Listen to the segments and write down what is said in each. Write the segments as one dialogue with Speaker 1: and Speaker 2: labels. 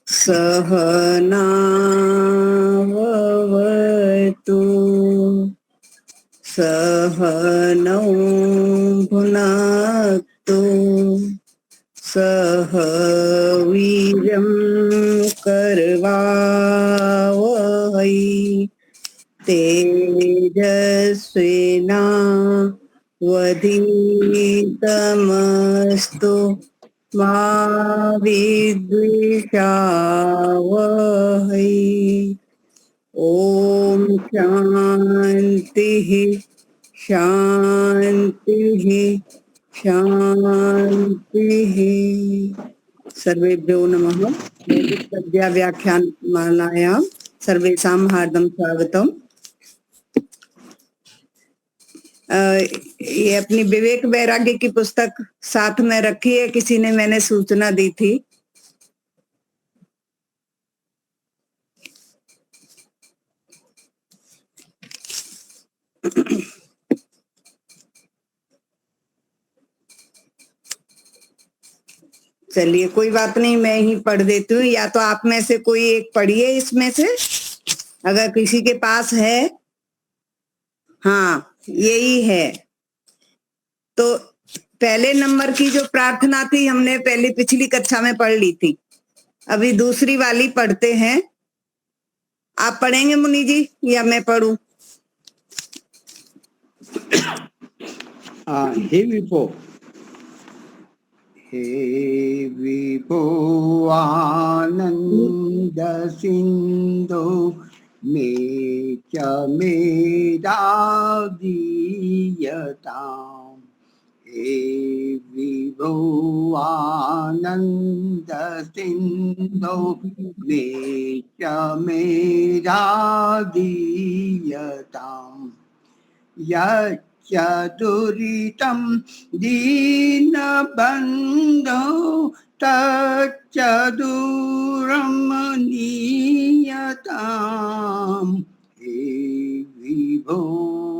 Speaker 1: सहनाववतु सहनौ भुनक्तु सह वीर्यं करवावहै तेजस्विनावधीतमस्तु मा विद्विषावहै। ओम शांति शांति शांति। सर्वेभ्यो नमः। वैदिक विद्या व्याख्यान मालायां सर्वेषां हार्दं स्वागतम्। ये अपनी विवेक वैराग्य की पुस्तक साथ में रखी है, किसी ने मैंने सूचना दी थी। चलिए कोई बात नहीं, मैं ही पढ़ देती हूँ, या तो आप में से कोई एक पढ़िए इसमें से, अगर किसी के पास है। हाँ यही है। तो पहले नंबर की जो प्रार्थना थी हमने पहले पिछली कक्षा में पढ़ ली थी, अभी दूसरी वाली पढ़ते हैं। आप पढ़ेंगे मुनि जी या मैं पढ़ूं?
Speaker 2: हे विभो आनंद सिंधु मे च मेदादीयताम्। हे विभो आनंद सिंधु मे च मेदादीयताम्। यच्चतुरितं दीनबन्धो तच्चदुरमनीयताम्। हे विभो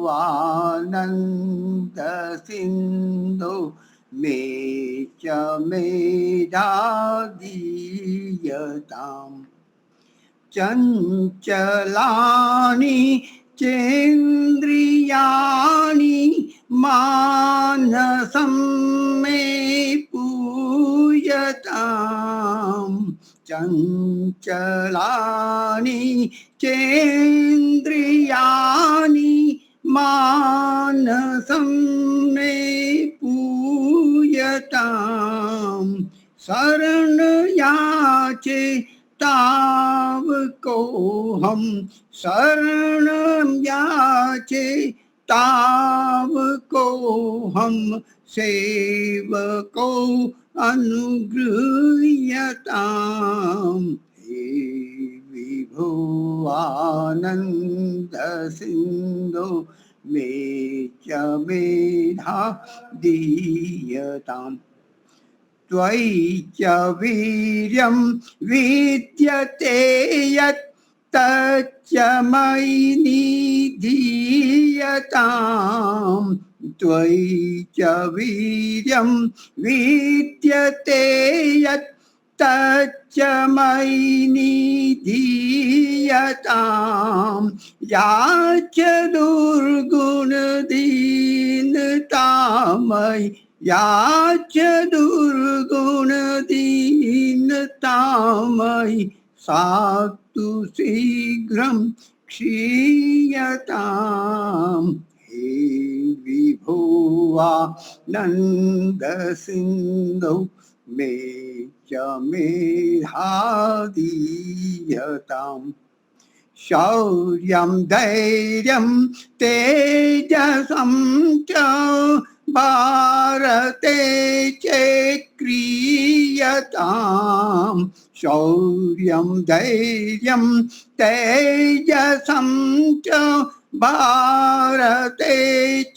Speaker 2: आनन्द सिन्धो मे च मेधादीयताम्। चञ्चलानि चेन्द्रियाणि मानसं मे पूयताम्। चञ्चलानि चेन्द्रियाणि मानसं मे पूयताम्। शरण याचे ताव को हम शरणं याचे ताव को हम सेवको अनुगृह्यताम्। हे विभो आनंद सिंधु मे च मेधा दीयताम्। त्वयि च वीर्यं विद्यते यत् तच्च मयि निधीयताम्। त्वयि च वीर्यं विद्यते यत् तच्च मयि निधीयताम्। याच दुर्गुणदीनता मयि याच दुर्गुणदीनतामयि सा तु शीघ्रं क्षीयताम्। हे विभो आनन्द सिन्धौ मे च मेधादीयताम्। शौर्यं धैर्यं तेजसं च भारते चक्रीयताम्। शौर्यं धैर्यं तेजसं च भारते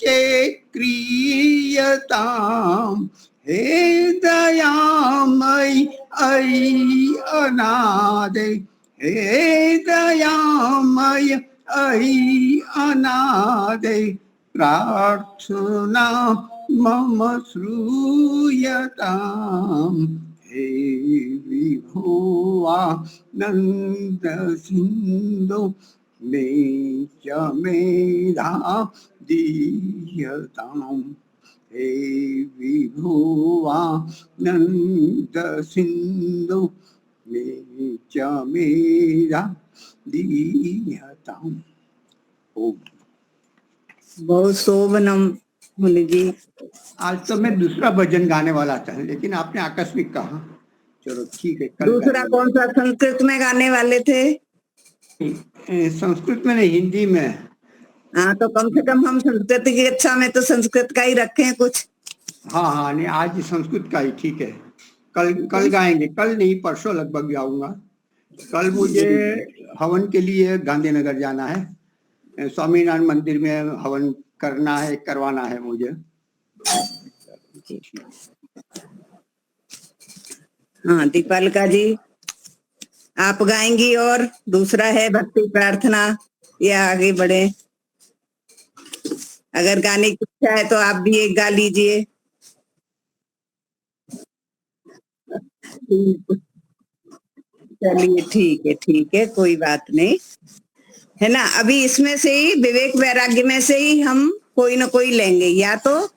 Speaker 2: चक्रीयताम्। हे दयामयि अयि अनादे हे दयामय अयि अनादे प्रार्थना मम श्रूयताम्। हे विभो नंद सिंधु मे च मेधा दीयताम् हे विभुवानंद सिंधु मे च मेधा दीयताम्। ओम।
Speaker 1: बहुत शोभनम मुनि जी।
Speaker 2: आज तो मैं दूसरा भजन गाने वाला था, लेकिन आपने आकस्मिक कहा। चलो ठीक है, कल
Speaker 1: दूसरा
Speaker 2: गाएंगे।
Speaker 1: कौन सा? संस्कृत में गाने वाले थे?
Speaker 2: संस्कृत में नहीं, हिंदी में।
Speaker 1: हाँ, तो कम से कम हम संस्कृत की कक्षा में तो संस्कृत का ही रखें कुछ।
Speaker 2: हाँ हाँ, नहीं आज संस्कृत का ही ठीक है। कल गाएंगे, कल नहीं परसों लगभग गाऊंगा। कल मुझे हवन के लिए गांधीनगर जाना है, स्वामीनारायण मंदिर में हवन करना है, करवाना है मुझे।
Speaker 1: हाँ, दीपालिका जी आप गाएंगी और दूसरा है भक्ति प्रार्थना, या आगे बढ़े? अगर गाने की इच्छा है तो आप भी एक गा लीजिए। चलिए ठीक है, कोई बात नहीं है ना। अभी इसमें से ही विवेक वैराग्य में से ही हम कोई ना कोई लेंगे, या तो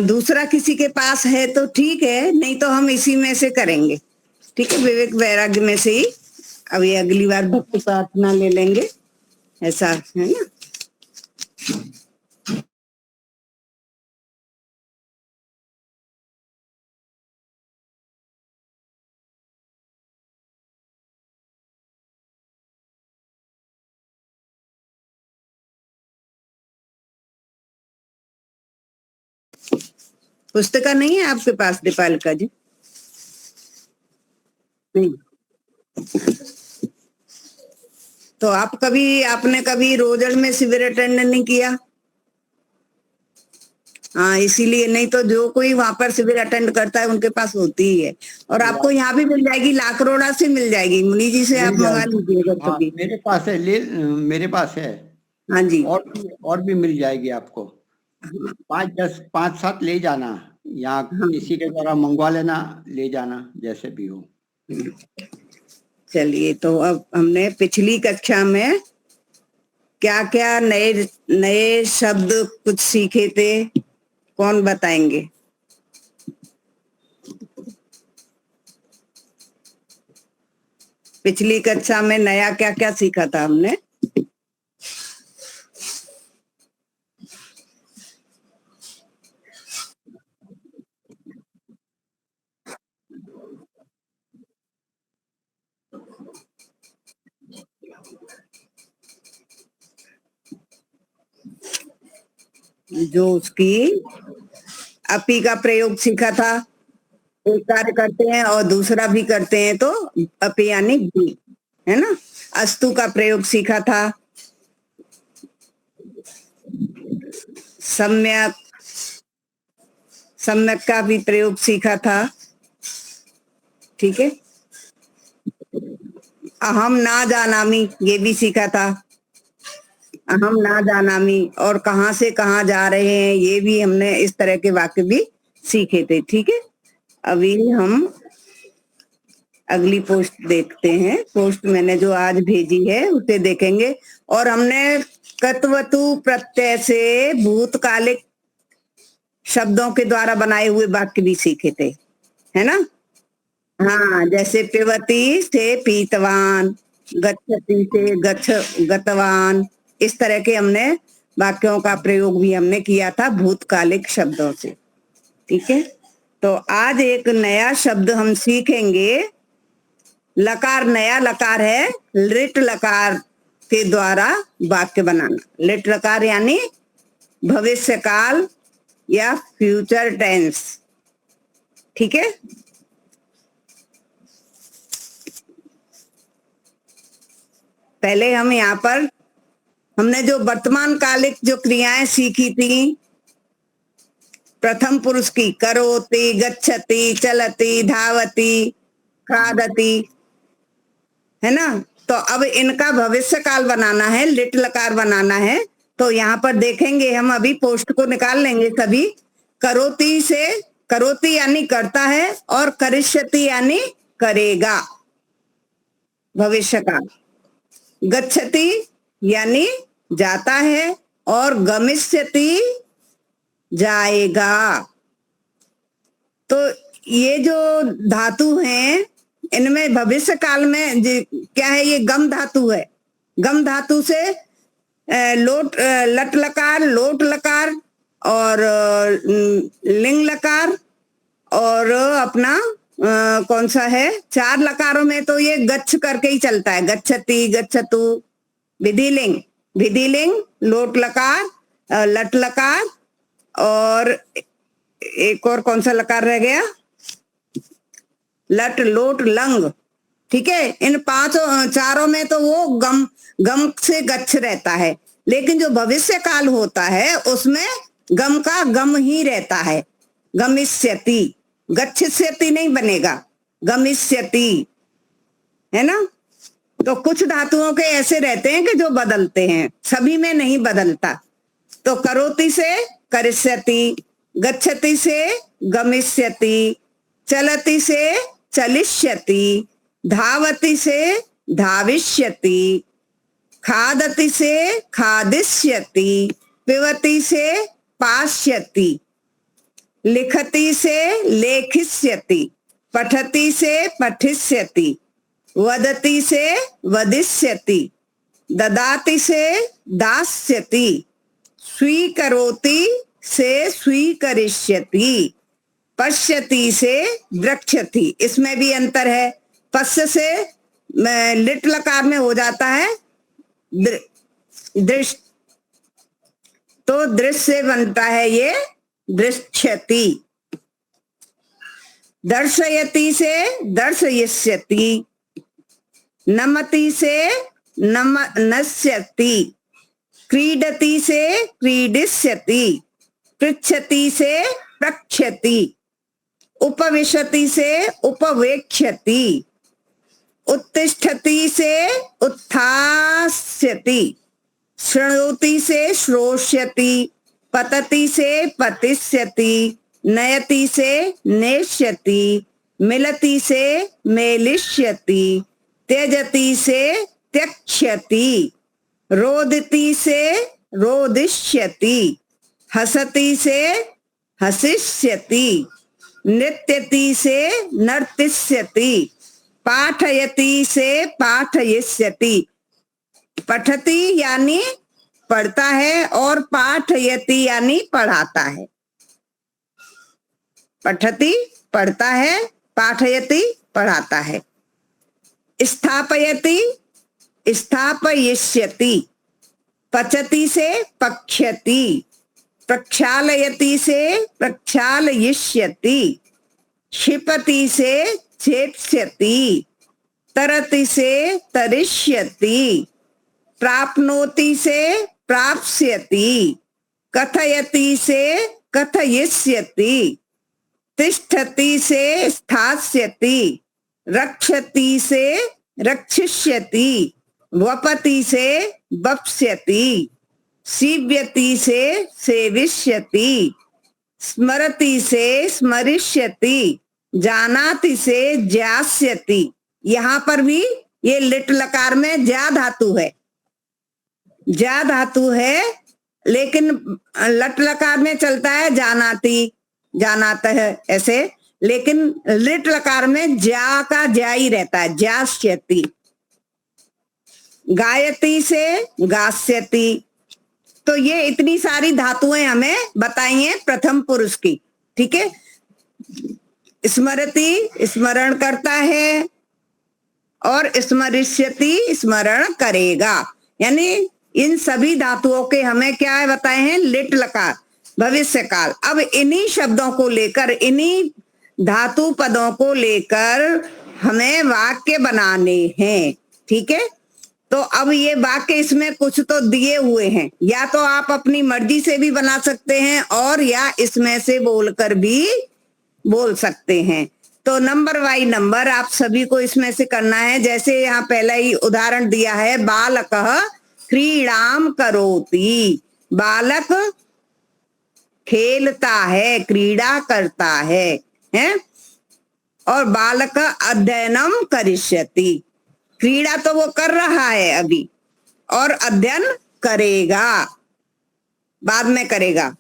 Speaker 1: दूसरा किसी के पास है तो ठीक है, नहीं तो हम इसी में से करेंगे। ठीक है, विवेक वैराग्य में से ही अभी अगली बार भक्ति प्रार्थना ले लेंगे, ऐसा है ना। पुस्तिका नहीं है आपके पास दीपालिका जी? नहीं, तो आपने कभी रोजड़ में शिविर अटेंड नहीं किया? हाँ, इसीलिए। नहीं तो जो कोई वहां पर शिविर अटेंड करता है उनके पास होती ही है, और आपको यहाँ भी मिल जाएगी, लाकरोड़ा से मिल जाएगी, मुनि जी से आप मंगा लीजिएगा कभी।
Speaker 2: मेरे पास है, मेरे पास है।
Speaker 1: हाँ जी,
Speaker 2: और भी मिल जाएगी आपको। 5-10 5-7 ले जाना, या किसी के द्वारा मंगवा लेना, ले जाना, जैसे भी हो।
Speaker 1: चलिए, तो अब हमने पिछली कक्षा में क्या क्या नए नए शब्द कुछ सीखे थे, कौन बताएंगे? पिछली कक्षा में नया क्या क्या सीखा था हमने? जो उसकी अपी का प्रयोग सीखा था, एक कार्य करते हैं और दूसरा भी करते हैं तो अपी यानी भी, है ना। अस्तु का प्रयोग सीखा था, सम्यक सम्यक का भी प्रयोग सीखा था। ठीक है, अहम ना जानामी ये भी सीखा था, अहम ना जानामी, और कहाँ से कहाँ जा रहे हैं ये भी हमने, इस तरह के वाक्य भी सीखे थे। ठीक है, अभी हम अगली पोस्ट देखते हैं। पोस्ट मैंने जो आज भेजी है उसे देखेंगे, और हमने कत्वतु प्रत्यय से भूतकालिक शब्दों के द्वारा बनाए हुए वाक्य भी सीखे थे, है ना। हाँ, जैसे पिबती से पीतवान, गच्छति से गतवान, इस तरह के हमने वाक्यों का प्रयोग भी हमने किया था भूतकालिक शब्दों से। ठीक है, तो आज एक नया शब्द हम सीखेंगे। लकार, नया लकार है, लिट लकार के द्वारा वाक्य बनाना। लिट लकार यानी भविष्य काल या फ्यूचर टेंस। ठीक है, पहले हम यहाँ पर हमने जो वर्तमान कालिक जो क्रियाएं सीखी थी, प्रथम पुरुष की, करोति, गच्छति, चलति, धावति, खादति, है ना। तो अब इनका भविष्य काल बनाना है, लिट लकार बनाना है। तो यहाँ पर देखेंगे हम, अभी पोस्ट को निकाल लेंगे सभी। करोति से, करोति यानी करता है, और करिष्यति यानी करेगा। भविष्य काल। गच्छति यानी जाता है, और गमिष्यति जाएगा। तो ये जो धातु हैं इनमें भविष्य काल में क्या है, ये गम धातु है। गम धातु से लट लकार, लोट लकार और लिंग लकार और अपना कौन सा है, 4 लकारों में तो ये गच्छ करके ही चलता है। गच्छति, गच्छतु, विधिलिंग, विधिलिंग, लोट लकार, लट लकार और एक और कौन सा लकार रह गया, लट, लोट, लंग। ठीक है, इन 4 में तो वो गम गम से गच्छ रहता है, लेकिन जो भविष्य काल होता है उसमें गम का गम ही रहता है। गमिष्यति, गच्छति नहीं बनेगा, गमिष्यति, है ना। तो कुछ धातुओं के ऐसे रहते हैं कि जो बदलते हैं, सभी में नहीं बदलता। तो करोति से करिष्यति, गच्छति से गमिष्यति, चलति से चलिष्यति, धावति से धाविष्यति, खादति से खादिष्यति, पिबति से पास्यति, लिखति से लेखिष्यति, पठति से पठिष्यति, वदति से वदिष्यति, ददाति से दास्यति, स्वीकरोति से स्वीकरिष्यति, पश्यति से द्रक्ष्यति। इसमें भी अंतर है। पश्य से लिट लकार में हो जाता है दृश्य, तो दृश्य से बनता है ये दृश्यति। दर्शयति से दर्शयिष्यति, नमति से नश्यति, क्रीडति से क्रीडिष्यति, पृच्छति से प्रक्ष्यति, उपविशति से उपवेक्ष्यति, उत्तिष्ठति से उत्थास्यति, शृणोति से श्रोष्यति, पतति से पतिष्यति, नयति से नेष्यति, मिलति से मेलिष्यति, त्यजति से त्यक्ष्यति, रोदति से रोदिष्यति, हसति से हसिष्यति, नृत्यति से नर्तिष्यति, पाठयति से पाठयिष्यति। पठति यानी पढ़ता है और पाठयति यानी पढ़ाता है। पठति पढ़ता है, पाठयति पढ़ाता है। स्थापयति स्थापयिष्यति, पचति से पक्ष्यति, प्रक्षालयति से प्रक्षालयिष्यति, क्षिपति से क्षेप्स्यति, तरति से तरिष्यति, प्राप्नोति से प्राप्स्यति, कथयति से कथयिष्यति, तिष्ठति से स्थास्यति, रक्षति से रक्षिष्यति, वपति से वप्स्यति, सीव्यति से सेविष्यति, स्मरति से स्मरिष्यति, जानाति से ज्ञास्यति। यहाँ पर भी ये लिट लकार में ज्या धातु है, ज्या धातु है, लेकिन लट लकार में चलता है जानाति, जानाता है ऐसे, लेकिन लिट लकार में ज्या का ज्या ही रहता है, ज्यास्यति। गायति से गास्यति। तो ये इतनी सारी धातुएं हमें बताई हैं प्रथम पुरुष की। ठीक है, स्मरति स्मरण करता है और स्मरिष्यति स्मरण करेगा। यानी इन सभी धातुओं के हमें क्या है बताए हैं, लिट लकार, भविष्य काल। अब इन्हीं शब्दों को लेकर, इन्हीं धातु पदों को लेकर हमें वाक्य बनाने हैं। ठीक है, तो अब ये वाक्य इसमें कुछ तो दिए हुए हैं, या तो आप अपनी मर्जी से भी बना सकते हैं और या इसमें से बोलकर भी बोल सकते हैं। तो नंबर बाई नंबर आप सभी को इसमें से करना है। जैसे यहाँ पहला ही उदाहरण दिया है, बालकः क्रीड़ाम करोति। बालक खेलता है, क्रीड़ा करता है? और बालक अध्ययनम करिष्यति। क्रीड़ा तो वो कर रहा है अभी, और अध्ययन करेगा, बाद में करेगा।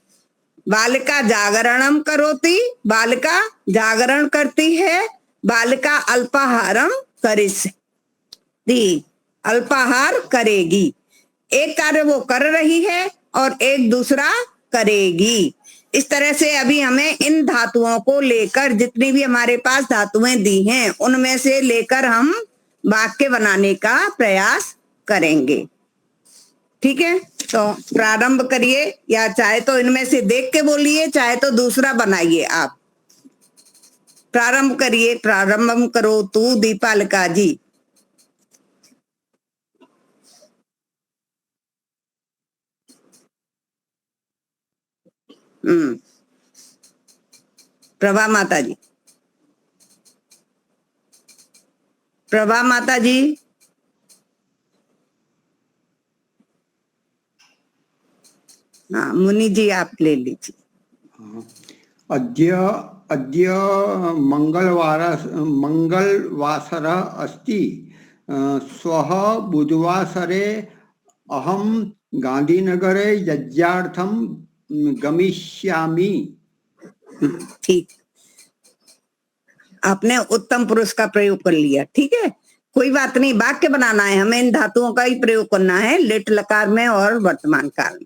Speaker 1: बालिका जागरणम करोति, बालिका जागरण करती है। बालिका अल्पाहारम करिष्यति, अल्पाहार करेगी। एक कार्य वो कर रही है और एक दूसरा करेगी। इस तरह से अभी हमें इन धातुओं को लेकर, जितनी भी हमारे पास धातुएं दी हैं उनमें से लेकर हम वाक्य बनाने का प्रयास करेंगे। ठीक है, तो प्रारंभ करिए, या चाहे तो इनमें से देख के बोलिए, चाहे तो दूसरा बनाइए। आप प्रारंभ करिए। प्रारंभ करो तू दीपालिका जी। प्रभा माता जी, प्रभा माता जी। हाँ, मुनि जी आप ले लीजिए।
Speaker 2: अद्य अद्य मंगलवासरः अस्ति। श्वः बुधवासरे अहं गांधीनगरे यज्ञार्थं गमिष्यामि।
Speaker 1: ठीक, आपने उत्तम पुरुष का प्रयोग कर लिया। ठीक है, कोई बात नहीं, वाक्य बनाना है हमें, इन धातुओं का ही प्रयोग करना है, लिट लकार में और वर्तमान काल में।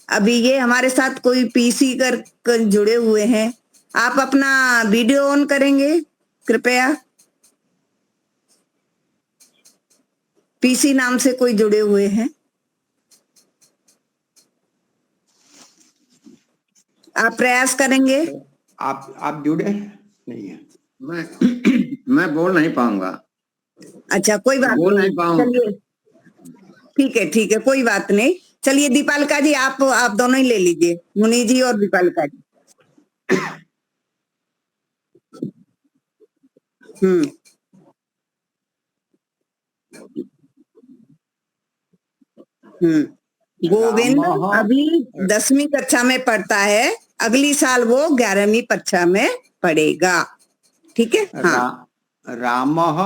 Speaker 1: अभी ये हमारे साथ कोई पीसी कर जुड़े हुए हैं। आप अपना वीडियो ऑन करेंगे कृपया। पीसी नाम से कोई जुड़े हुए हैं? आप प्रयास करेंगे?
Speaker 2: आप जुड़े नहीं है?
Speaker 3: मैं बोल नहीं पाऊंगा।
Speaker 1: अच्छा, कोई बात
Speaker 3: बोल नहीं पाऊंगा।
Speaker 1: चलिए, ठीक है, कोई बात नहीं। चलिए दीपालिका जी, आप दोनों ही ले लीजिए, मुनि जी और दीपालिका जी। गोविंद अभी 10वीं कक्षा में पढ़ता है, अगली साल वो 11वीं कक्षा में पढ़ेगा। ठीक है। हाँ,
Speaker 2: रामः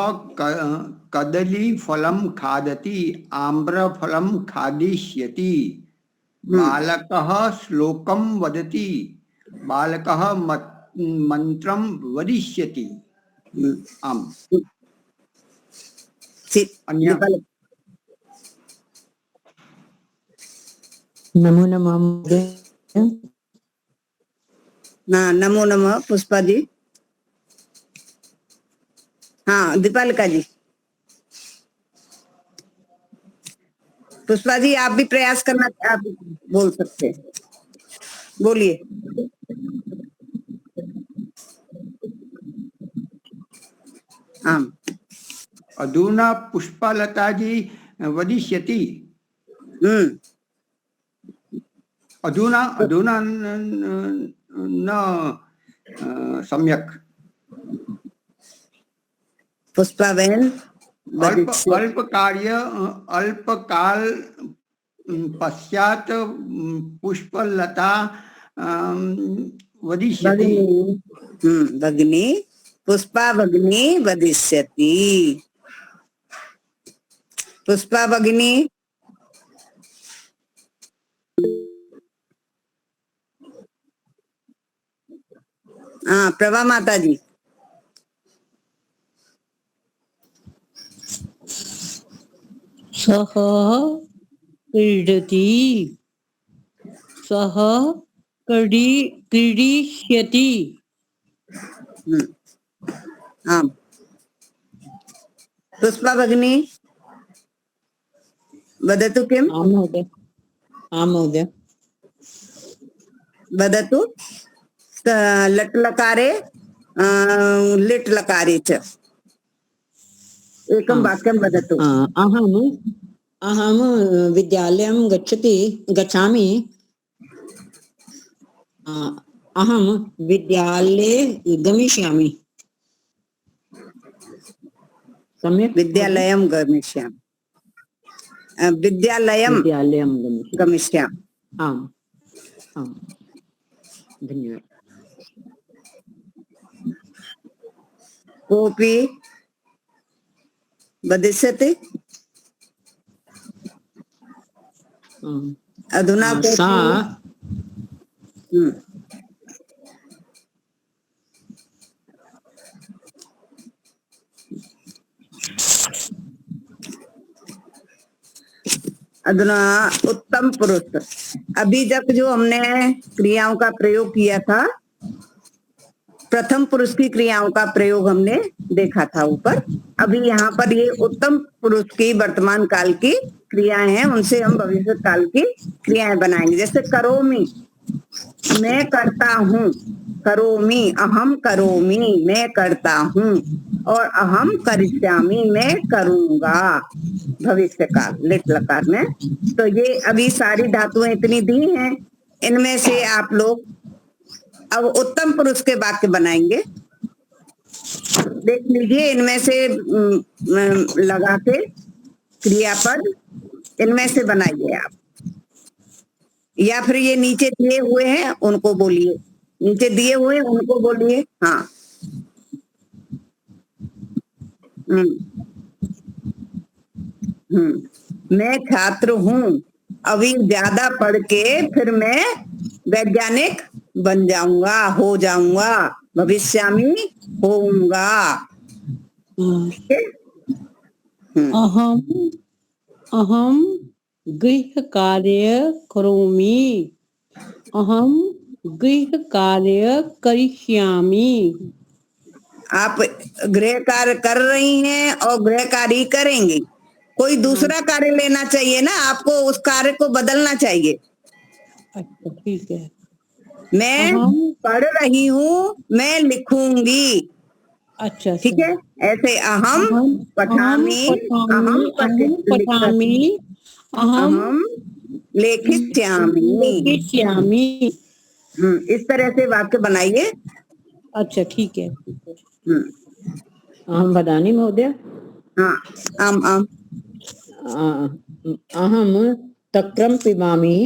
Speaker 2: कदलीफलं खादति, आम्रफलं खादिष्यति। बालकः श्लोकं वदति, बालकः मंत्रं वदिष्यति। आम अन्य
Speaker 4: नमो नमः।
Speaker 1: नमो नमः पुष्पा जी। हाँ दीपालिका जी। पुष्पा जी आप भी प्रयास करना, आप बोल सकते हैं, बोलिए। हाँ,
Speaker 2: अधुना पुष्पलता जी वदिष्यति। अधुना अधुना न सम्यक।
Speaker 1: पुष्पा बहन
Speaker 2: अल्पकाल पश्चात पुष्पलता वदिष्यति।
Speaker 1: भगिनी पुष्पा भगिनी वदिष्यति। पुष्पा भगिनी। हाँ, प्रभा माता जी।
Speaker 4: सह क्रीडति, सह क्रीडिष्यति।
Speaker 1: हाँ, पुष्पा भगिनी वदतु किम्?
Speaker 4: आं महोदय, आं महोदय।
Speaker 1: वदतु लट् लकारे लिट् लकारे च एकं वाक्यं वदतु।
Speaker 4: अहं विद्यालयं गच्छामि। अहं विद्यालये गमिष्यामि। सम्यक्?
Speaker 1: विद्यालयं गमिष्यामि। विद्यालयं गमिष्यामि।
Speaker 4: आम् आम्, धन्यवादः।
Speaker 1: कोऽपि वदिष्यते। अधुना
Speaker 4: सा
Speaker 1: हम्म, अधुना उत्तम पुरुष। अभी जब जो हमने क्रियाओं का प्रयोग किया था, प्रथम पुरुष की क्रियाओं का प्रयोग हमने देखा था ऊपर। अभी यहाँ पर ये उत्तम पुरुष की वर्तमान काल की क्रियाएं हैं, उनसे हम भविष्य काल की क्रियाएं बनाएंगे। जैसे करोमि, मैं करता हूँ। करोमि, अहम करोमि, मैं करता हूँ। और अहम करिष्यामि, मैं करूंगा, भविष्य काल लिट लकार में। तो ये अभी सारी धातुएं इतनी दी हैं, इनमें से आप लोग अब उत्तम पुरुष के वाक्य बनाएंगे। देख लीजिए, इनमें से लगा के क्रियापद इनमें से बनाइए आप, या फिर ये नीचे दिए हुए हैं उनको बोलिए, नीचे दिए हुए हैं उनको बोलिए। हाँ, मैं छात्र हूँ, अभी ज्यादा पढ़ के फिर मैं वैज्ञानिक बन जाऊंगा, हो जाऊंगा, भविष्यामी होऊंगा।
Speaker 5: अहम अहम गृह कार्य करोमि। अहम गृह कार्य करिष्यामि।
Speaker 1: आप गृह कार्य कर रही हैं और गृह कार्य करेंगे। कोई दूसरा कार्य लेना चाहिए ना, आपको उस कार्य को बदलना चाहिए।
Speaker 5: अच्छा ठीक है।
Speaker 1: मैं पढ़ रही हूँ, मैं लिखूंगी।
Speaker 5: अच्छा
Speaker 1: ठीक है, ऐसे अहम पठामि, अहम
Speaker 5: पठामि,
Speaker 1: अहम लेखिष्यामि।
Speaker 5: लेखिष्यामि।
Speaker 1: इस तरह से वाक्य बनाइए।
Speaker 5: अच्छा ठीक है।
Speaker 4: अहम वदामि महोदय।
Speaker 1: हाँ, आम आम।
Speaker 4: अहम तक्रं पिबामि।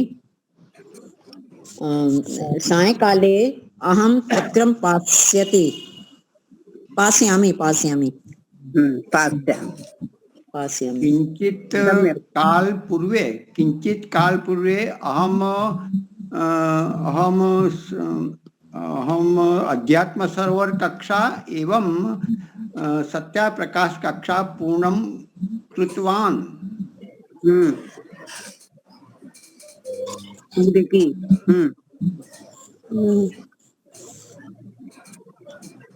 Speaker 4: सायंकाले अहम तक्रं पास्यामि पास्यामि
Speaker 1: पास्यामि।
Speaker 4: पास्यामि।
Speaker 2: किंचित
Speaker 1: सम्यक्।
Speaker 2: काल पूर्वे अहम अध्यात्म सरोवर कक्षा एवं सत्याप्रकाश कक्षा पूर्णं कृतवान्।
Speaker 1: देखिए,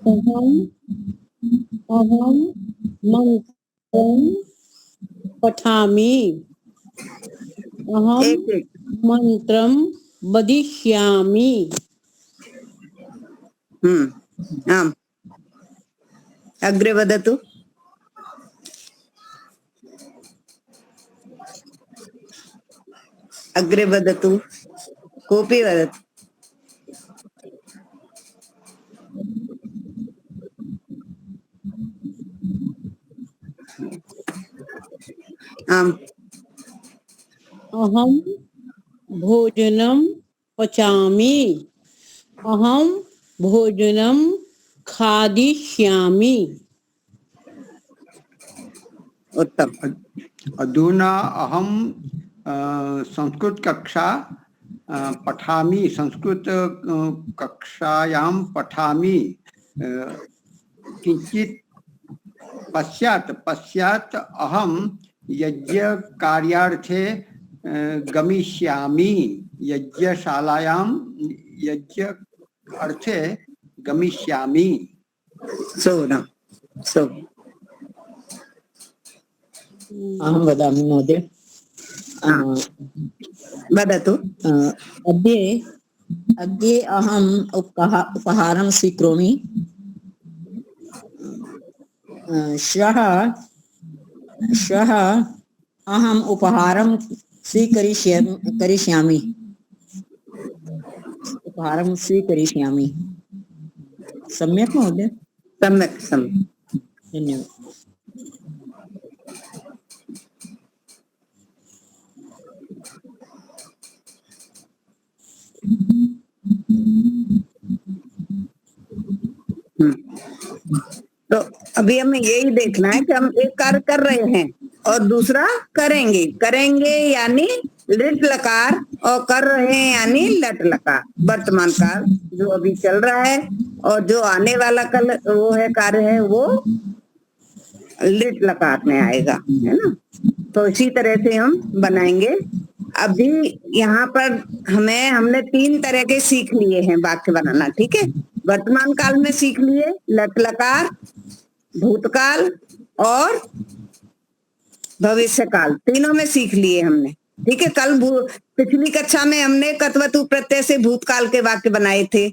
Speaker 5: अहम अहम मंत्रं पठामि। अहम
Speaker 1: एक एक।
Speaker 5: मंत्रं वदिष्यामि।
Speaker 1: आम। अग्रे वदतु। अग्रे वदतु, कोऽपि वदतु। आम।
Speaker 5: अहम भोजनं पचामि। अहम भोजनं खादिष्यामि।
Speaker 1: उत्तम।
Speaker 2: अधुना अहम संस्कृत कक्षा पठामि, संस्कृत कक्षायां पठामि। किंचित पश्चात अहम यज्ञ कार्यार्थे गमिष्यामि। यज्ञशालायां यज्ञ अर्थे गमिष्यामि।
Speaker 1: सो
Speaker 4: अहम वदामि महोदय।
Speaker 1: वदतु।
Speaker 4: अद्य अहम उपहारं स्वीकरोमि। श्वः अहम उपहारं करिष्यामि। उपहारं स्वीकरिष्यामि। सम्यक् महोदय।
Speaker 1: सम्यक् सम्यक्।
Speaker 4: धन्यवाद।
Speaker 1: तो अभी हमें यही देखना है कि हम एक कार्य कर रहे हैं और दूसरा करेंगे। करेंगे यानी लिट लकार और कर रहे हैं यानी लट लकार। वर्तमान काल जो अभी चल रहा है और जो आने वाला कल वो है कार्य है वो लिट लकार में आएगा, है ना। तो इसी तरह से हम बनाएंगे। अभी यहाँ पर हमने 3 तरह के सीख लिए हैं वाक्य बनाना, ठीक है। वर्तमान काल में सीख लिए लट लकार, भूतकाल और भविष्य काल, तीनों में सीख लिए हमने, ठीक है। पिछली कक्षा में हमने कत्वतु प्रत्यय से भूतकाल के वाक्य बनाए थे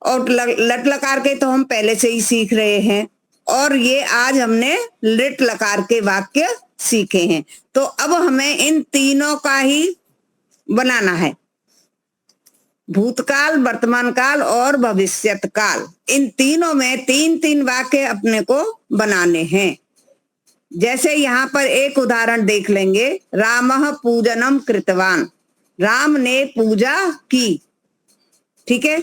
Speaker 1: और लट लकार के तो हम पहले से ही सीख रहे हैं और ये आज हमने लिट लकार के वाक्य सीखे हैं। तो अब हमें इन तीनों का ही बनाना है, भूतकाल, वर्तमान काल और भविष्यत काल। इन तीनों में 3-3 वाक्य अपने को बनाने हैं। जैसे यहाँ पर एक उदाहरण देख लेंगे, रामः पूजनम कृतवान, राम ने पूजा की, ठीक है।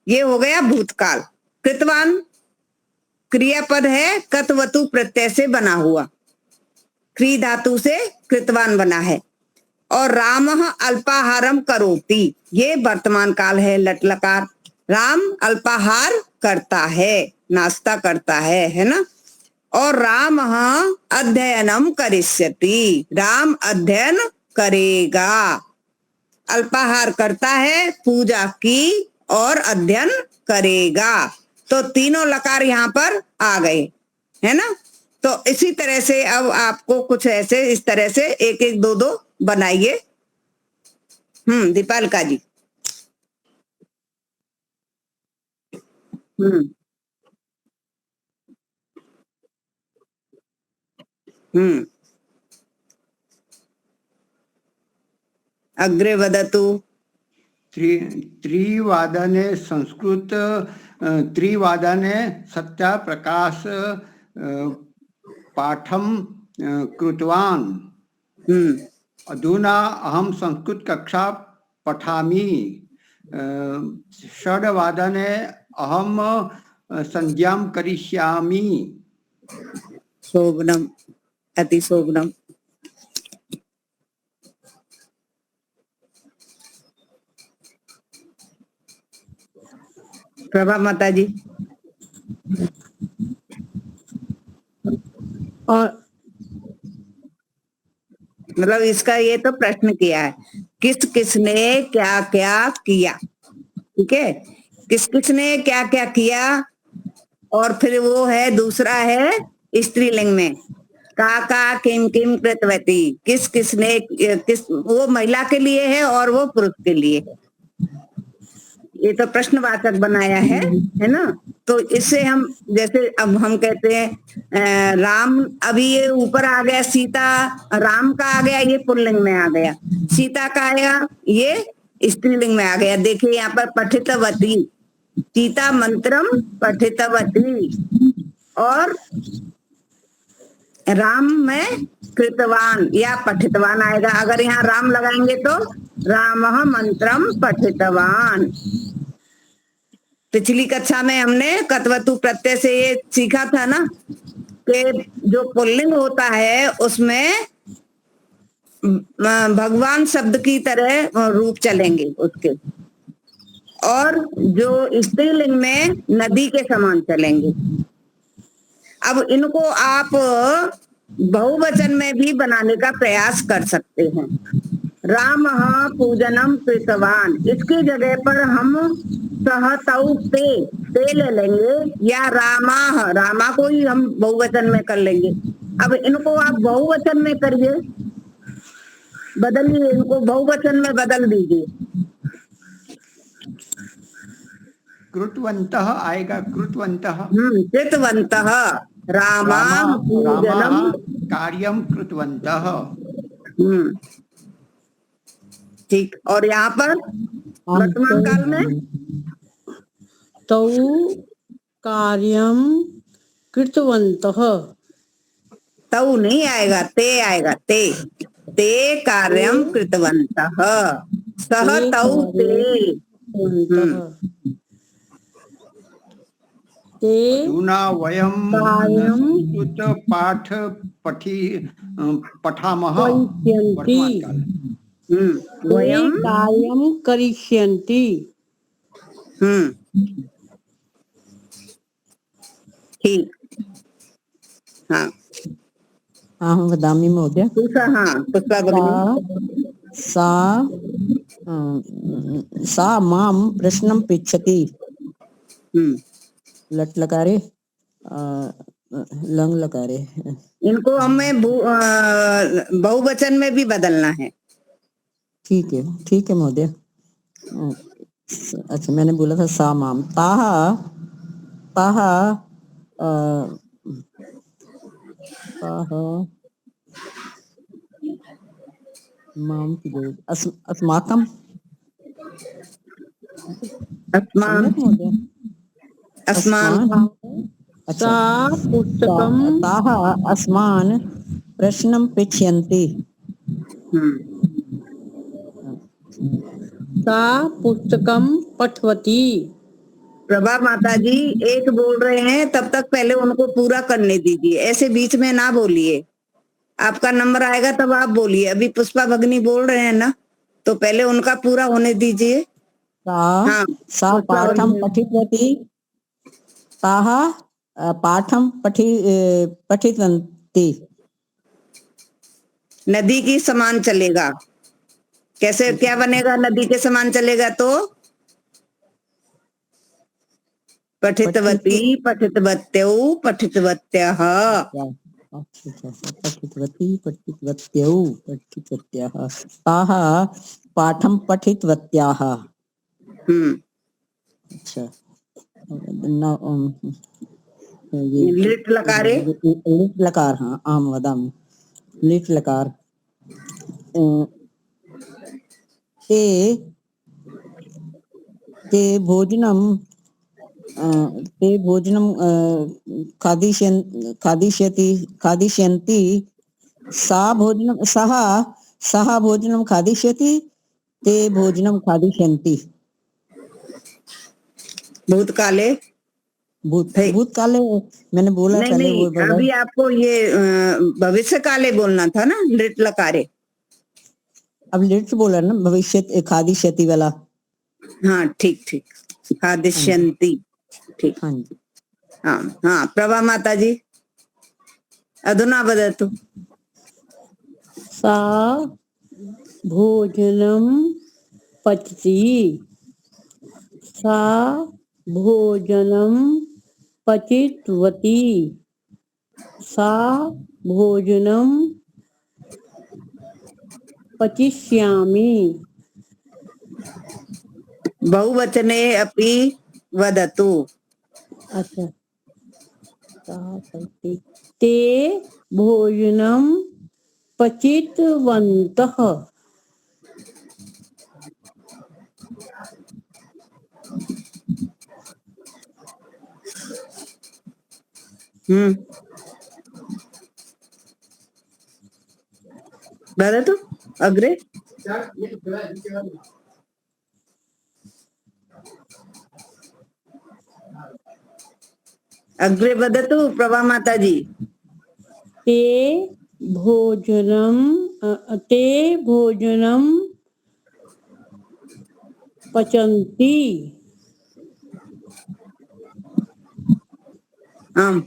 Speaker 1: ये हो गया भूतकाल। कृतवान क्रियापद है, कत्वतु प्रत्यय से बना हुआ, क्री धातु से कृतवान बना है। और रामः अल्पाहारम करोति, ये वर्तमान काल है, लट लकार। राम अल्पाहार करता है, नाश्ता करता है ना। और रामः अध्ययनम करिष्यति, राम अध्ययन करेगा। अल्पाहार करता है, पूजा की और अध्ययन करेगा। तो तीनों लकार यहाँ पर आ गए, है ना। तो इसी तरह से अब आपको कुछ ऐसे इस तरह से 1-1, 2-2 बनाइए। दीपालिका जी। अग्रे वदतु।
Speaker 2: त्रिवादने संस्कृत त्रिवादने सत्याप्रकाश पाठम कृतवान्। अधुना अहम संस्कृत कक्षा पठामि। 6 अहम संध्यां करिष्यामि।
Speaker 1: शोभनम, अति शोभनम। प्रभा माता जी।
Speaker 5: और
Speaker 1: मतलब इसका ये तो प्रश्न किया है, किस किसने क्या क्या किया, ठीक है। किस किसने क्या क्या किया और फिर वो है दूसरा है स्त्रीलिंग में, का किम किम कृतवती, किस किसने किस, वो महिला के लिए है और वो पुरुष के लिए है। ये तो प्रश्नवाचक बनाया है ना। तो इससे हम जैसे अब हम कहते हैं राम, अभी ये ऊपर आ गया सीता, राम का आ गया ये पुल्लिंग में आ गया, सीता का आया ये स्त्रीलिंग में आ गया। देखिए यहाँ पर पठितवती, सीता मंत्रम पठितवती और राम में कृतवान या पठितवान आएगा। अगर यहाँ राम लगाएंगे तो रामः मंत्रम पठितवान। पिछली कक्षा में हमने कत्वतु प्रत्यय से ये सीखा था ना कि जो पुल्लिंग होता है उसमें भगवान शब्द की तरह रूप चलेंगे उसके, और जो स्त्रीलिंग में नदी के समान चलेंगे। अब इनको आप बहुवचन में भी बनाने का प्रयास कर सकते हैं। राम पूजनम कृतवान, इसकी जगह पर हम सहतौ ते ले लेंगे या रामा को ही हम बहुवचन में कर लेंगे। अब इनको आप बहुवचन में करिए, बदलिए, इनको बहुवचन में बदल दीजिए।
Speaker 2: कृतवन्तः आएगा, कृतवन्तः।
Speaker 1: कृतवन्तः, रामा पूजनम
Speaker 2: कार्यम कृतवन्तः।
Speaker 1: ठीक। और यहाँ पर वर्तमान काल में
Speaker 5: तौ कार्यम कृतवन्तः,
Speaker 1: तौ नहीं आएगा, ते आएगा, ते कार्यम कृतवन्तः, सह तौ ते।
Speaker 5: ते
Speaker 2: अधुना वयं
Speaker 5: कार्यं
Speaker 2: संस्कृत पाठ पठामः
Speaker 5: करिष्यन्ति।
Speaker 2: वर्तमान काल।
Speaker 5: ते
Speaker 1: वयम
Speaker 5: कार्यं करिष्यन्ति।
Speaker 1: ठीक। हाँ
Speaker 4: अहं वदामि महोदय।
Speaker 1: पुष्पा, हाँ पुष्पा भगिनी।
Speaker 4: सा सा मां प्रश्नं पृच्छति। लट् लकारे लंग लकारे।
Speaker 1: इनको हमें बहुवचन में भी बदलना है।
Speaker 4: ठीक है महोदय। अच्छा, मैंने बोला था सा माम ताह ताह ताह माम की जरूरत अस्माकम।
Speaker 1: अस्मान,
Speaker 4: सम्यक महोदय।
Speaker 1: अस्मान।
Speaker 4: अच्छा,
Speaker 5: सा पुस्तकं
Speaker 4: ताः अस्मान् प्रश्नं पृच्छन्ति।
Speaker 5: सा पुस्तकं पठवती।
Speaker 1: प्रभा माता जी एक बोल रहे हैं, तब तक पहले उनको पूरा करने दीजिए, ऐसे बीच में ना बोलिए। आपका नंबर आएगा तब आप बोलिए। अभी पुष्पा भगनी बोल रहे हैं ना, तो पहले उनका पूरा होने दीजिए। हाँ
Speaker 4: सा
Speaker 1: पुष्पा
Speaker 4: पाठं
Speaker 1: भगिनी।
Speaker 4: पठितवती। ताः पाठं पठितवन्ति।
Speaker 1: नदी की समान चलेगा। कैसे, क्या बनेगा? नदी के समान चलेगा तो पठितवती, पठितवत्यौ, पठितवत्यः।
Speaker 4: पठितवती पठितवत्यौ पठितवत्यः। ताः पाठं पठितवत्याः। अच्छा,
Speaker 1: लिट् लकारे।
Speaker 4: लिट् लकार, हाँ अहं वदामि। लिट् लकार ते ते भोजनं खादिष्यन्ति। सः भोजनं खादिष्यति। ते भोजनं खादिष्यन्ति।
Speaker 1: भूतकाले।
Speaker 4: भूतकाले मैंने बोला
Speaker 1: नहीं
Speaker 4: पहले,
Speaker 1: नहीं,
Speaker 4: वो बोला।
Speaker 1: अभी आपको ये भविष्य काले बोलना था ना, लिट् लकारे।
Speaker 4: अब लिट्स बोला ना, भविष्य खादिष्यति वाला।
Speaker 1: हाँ ठीक ठीक, खादिष्यन्ति। ठीक।
Speaker 4: हाँ जी।
Speaker 1: हाँ हाँ, प्रभा माता जी अधुना वदतु।
Speaker 5: सा भोजनं पचति। सा भोजनं पचितवती। सा भोजनं पचिष्यामि।
Speaker 1: बहुवचने अपि वदतु।
Speaker 5: अच्छा, ते भोजनं पचितवन्तः।
Speaker 1: वदतु अग्रे। अग्रे वदतु प्रभा माता जी।
Speaker 5: ते भोजनं पचन्ति।
Speaker 1: आम।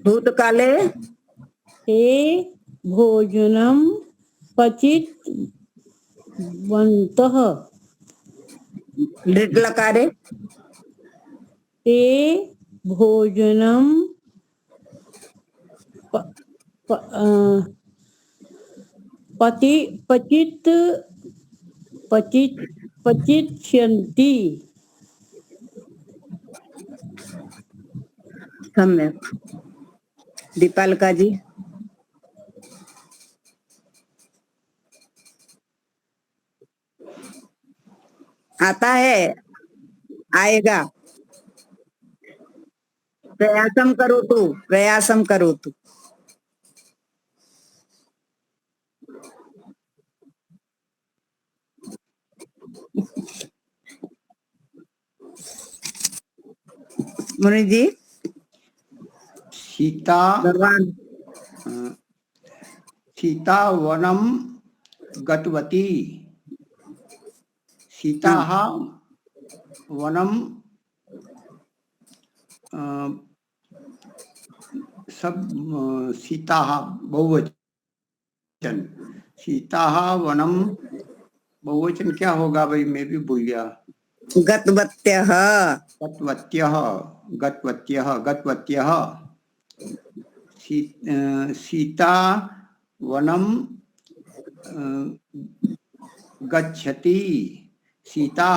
Speaker 1: भूतकाले
Speaker 5: ते भोजनं पचितवन्तः।
Speaker 1: लिट् लकारे
Speaker 5: ते भोजनं पचिष्यन्ति।
Speaker 1: सम्यक। दीपालका जी। आता है, आएगा। प्रयासम करो तू। मुनि जी
Speaker 2: सीता
Speaker 1: भगवान
Speaker 2: सीता वनम गतवती, सीता वनम सब सीता बहुवचन, सीता वनम बहुवचन क्या होगा भाई, मैं भी भूल गया।
Speaker 1: गतवत्यः
Speaker 2: गतवत्यः गतवत्यः गतवत्यः सीता वनम गच्छति, सीता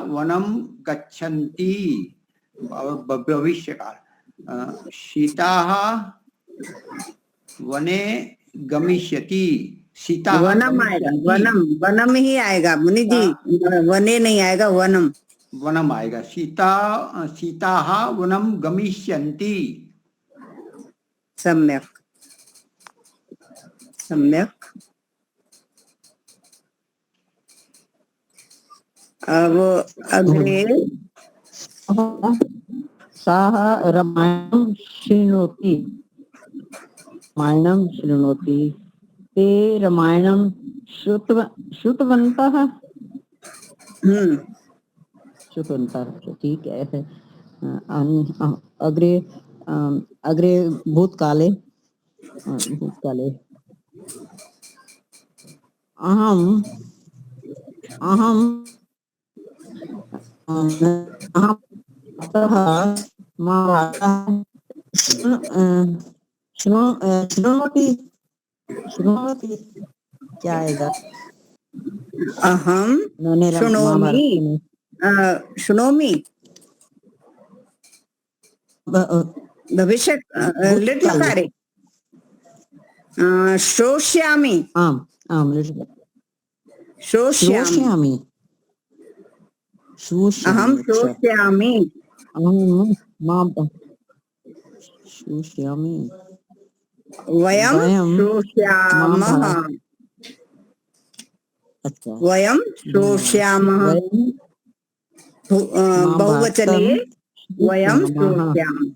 Speaker 2: वनम गच्छन्ति, भविष्य काल, सीता वने गमिष्यति, सीता
Speaker 1: वनम आएगा, वनम वनम ही आएगा मुनि जी, वने नहीं आएगा, वनम
Speaker 2: वनम आएगा। सीता वनम गमिष्यन्ति।
Speaker 1: सम्यक सम्यक। अब अग्रे
Speaker 4: सः रामायणं शृणोति, रामायणं शृणोति, ते रामायणं श्रुतवन्तः, श्रुतवन्तः, ठीक है। अग्रे अग्रे भूतकाले, भूतकाले अहम अहम अहम अतः शृणोति, शृणोति क्या आएगा?
Speaker 1: अहम
Speaker 4: उन्होंने
Speaker 1: शृणोमि, शृणोमि भविष्य लिट लकारे, श्रोष्यामि,
Speaker 4: आम आम
Speaker 1: श्रोष्यामि, अहम श्रोष्यामि,
Speaker 4: श्रोष्यामि,
Speaker 1: वयम श्रोष्यामः,
Speaker 4: अच्छा,
Speaker 1: वयम श्रोष्यामः, बहुवचने वयम श्रोष्यामः।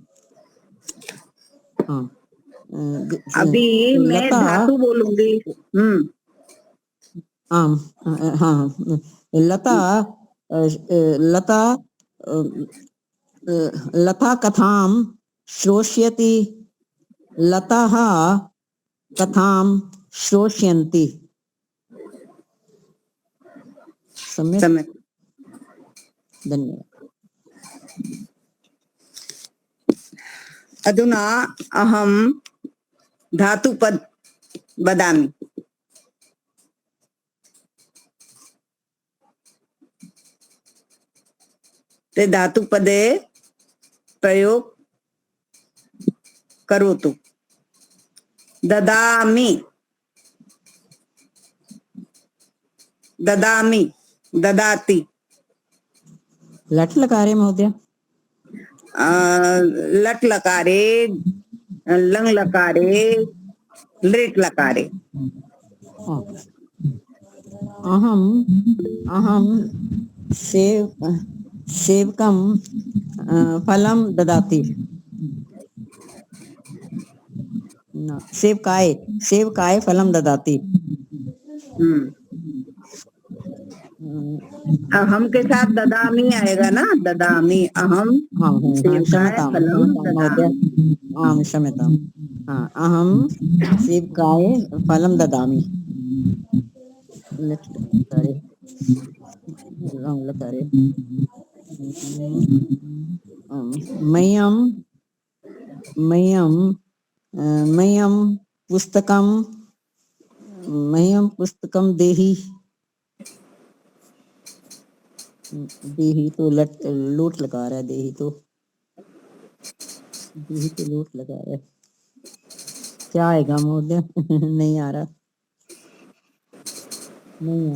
Speaker 1: अभी मैं धातु बोलूंगी।
Speaker 4: आम, हाँ, लता लता लता कथां श्रोष्यति, लताः कथां श्रोष्यन्ति। सम्यक्, धन्यवाद।
Speaker 1: अधुना अहम धातुपद वदामि। ते धातुपदे प्रयोग करोतु। ददामि, ददामि, ददाति।
Speaker 4: लट लकारे महोदय,
Speaker 1: लट लकारे, लंग लकारे, लृट लकारे।
Speaker 4: अहम अहम सेवकं फलं ददाति, सेवकाय फलं ददाति।
Speaker 1: अहम के साथ ददामी आएगा ना, ददामी, अहम
Speaker 4: क्षम्यताम्, अहम सेवकाय फलं ददामि। मह्यं पुस्तकं देहि, देहि तो लोट लगा रहा है, देहि तो लोट लगा रहा है, क्या आएगा महोदय? नहीं आ रहा,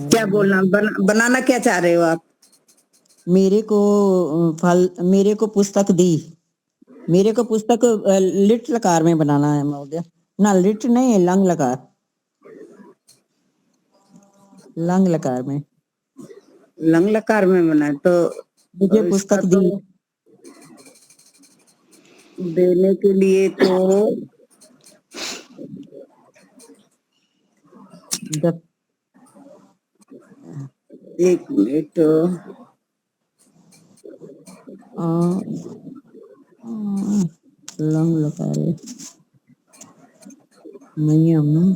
Speaker 1: क्या बोलना, बनाना क्या चाह रहे हो आप?
Speaker 4: मेरे को पुस्तक दी, मेरे को पुस्तक लिट लकार में बनाना है महोदय। ना लिट नहीं है, लंग लकार, लंग लकार में,
Speaker 1: लंग लकार में बना तो
Speaker 4: मुझे पुस्तक दी,
Speaker 1: देने के लिए तो
Speaker 4: दत्त
Speaker 1: एक मिनट,
Speaker 4: आ, लंग लकारे मयम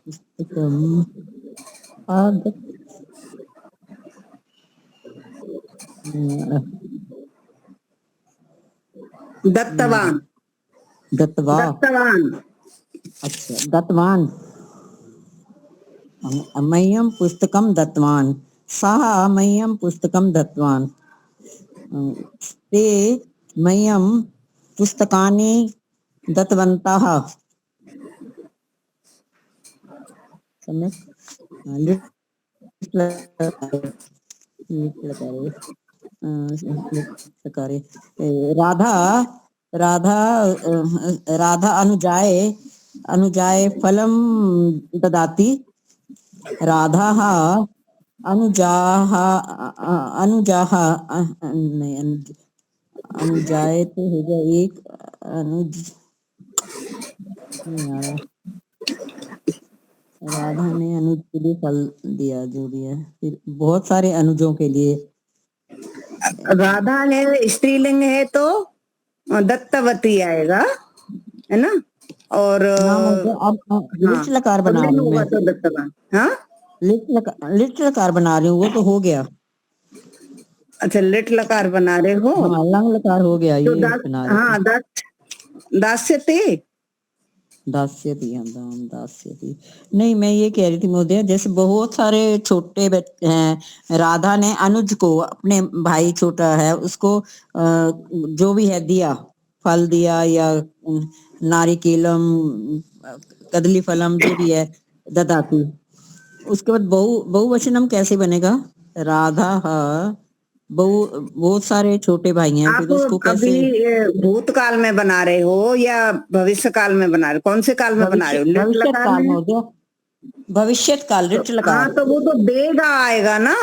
Speaker 4: पुस्तकम आद
Speaker 1: दत्तवान,
Speaker 4: दत्तवा।
Speaker 1: दत्तवान,
Speaker 4: अच्छा, दत्तवान। मह्यम पुस्तकम दत्तवान, सः मह्यम पुस्तकम दत्तवान, ते मह्यम पुस्तकानि दत्तवन्तः। सम्यक्। लिट् लकारे, लिट् लकारे राधा राधा राधा अनुजाय फलं ददाति। राधाः अनुजाः अनुजाः नहीं, अनुजाए तो हो गया एक, अनुज नहीं आ रहा। राधा ने अनुज के लिए फल दिया, जो भी है, फिर बहुत सारे अनुजों के लिए।
Speaker 1: राधा है स्त्रीलिंग है तो दत्तवती आएगा, है ना। और
Speaker 4: नाम हो गया। अब
Speaker 1: हाँ,
Speaker 4: लिट लकार बना
Speaker 1: पुल्लिंग
Speaker 4: रही हूँ
Speaker 1: होगा
Speaker 4: मैं,
Speaker 1: तो दत्तवान। हाँ,
Speaker 4: लिट लकार बना रही हूँ, वो तो हो गया।
Speaker 1: अच्छा, लिट लकार बना रहे हो
Speaker 4: हाँ, लंग लकार हो गया,
Speaker 1: तो
Speaker 4: ये बना रही
Speaker 1: हाँ,
Speaker 4: हूँ।
Speaker 1: दास्यते।
Speaker 4: दास्यति, हाँ, दास्यति। नहीं, मैं ये कह रही थी महोदय, जैसे बहुत सारे छोटे बच्चे हैं, राधा ने अनुज को, अपने भाई छोटा है उसको, जो भी है दिया, फल दिया या नारिकेलम, कदली फलम, जो भी है, ददाती। उसके बाद बहुवचनम कैसे बनेगा? राधा बहुत सारे छोटे भाई हैं, फिर
Speaker 1: आप
Speaker 4: उसको
Speaker 1: अभी
Speaker 4: कैसे?
Speaker 1: भूतकाल में बना रहे हो या भविष्य काल में बना रहे हो? कौन से काल में बना रहे हो? लिट
Speaker 4: भविष्यत
Speaker 1: लकार
Speaker 4: काल
Speaker 1: में?
Speaker 4: में हो गया, भविष्यत काल,
Speaker 1: तो
Speaker 4: रिट
Speaker 1: हाँ,
Speaker 4: लकार।
Speaker 1: तो वो तो देगा आएगा ना,